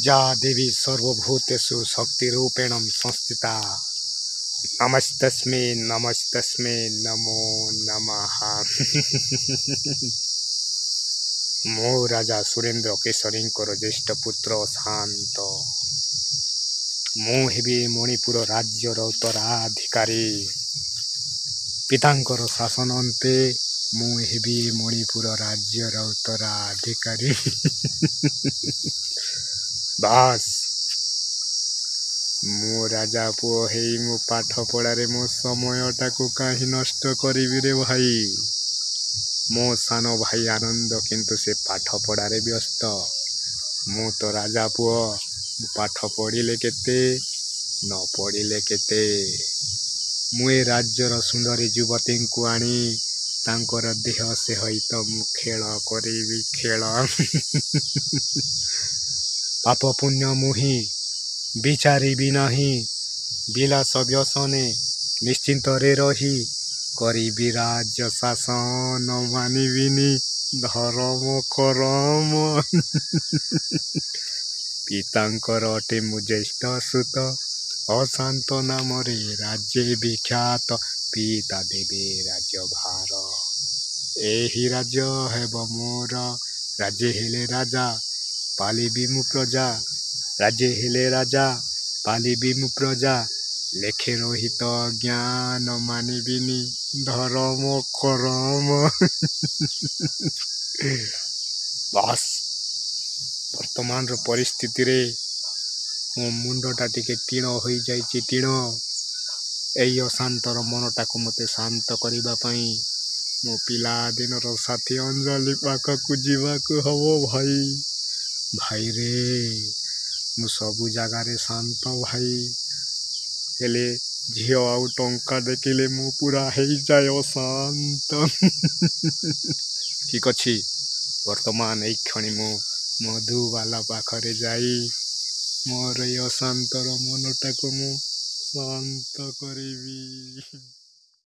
या देवी सर्वभूतेषु शक्तिरूपेण संस्थिता नमस्तस्मै नमस्तस्मै नमो नमः। मो राजा सुरेन्द्र केशरींकर ज्येष्ठ पुत्र शांत मु हेबी मणिपुर राज्यर उत्तराधिकारी पितांकर शासन अंते मु हेबी मणिपुर राज्यर उत्तराधिकारी। बास मो राजा पुओ हेई मो पाठ पढ़ारे मो समयटा को कहीं नष्ट करी रे भाई। मो सानो भाई आनंद किंतु से पाठ पढ़ारे व्यस्त। मु तो राजा पुओ पाठ पढ़िले केते न पढ़िले केते। मुए राज्यर सुंदरी युवती को आनी तांकर देह सहित मु खेल करी खेल। पाप पुण्य मुहि विचारी भी नहीं विलास व्यसने निश्चिंत रे रही करी राज्य शासन मानिबिनी धर्म करम। पितांकर अटे मु ज्येष्ठ सुत अशांत नाम रे राज्य विख्यात पिता देवे राज्य भार। एही राज्य हेब मोर राज्य हेले राजा पालिबी मु प्रजा। राज्य हेले राजा पालिबी मु प्रजा लेखे रहित ज्ञान मानिबिनी धर्म करम। बस वर्तमान रो परिस्थिति रे मो मुंडटा टिके टीण हो जाइछि। टीण एई अशांतर मनटा को मते शांत करिबा पई मो पिला दिन रो साथी अंजलि पाखकु जीवाकु हबो भाई। भाई रे मु सबु जगार शांत भाई हेले झियो आउ टंका देखिले मु पूरा हो जाए अशांत। ठीक अच्छी वर्तमान एई क्षणी मु मधुबाला पाखरे जाई मोर अशांतर मनटा को मु शांत करिबी।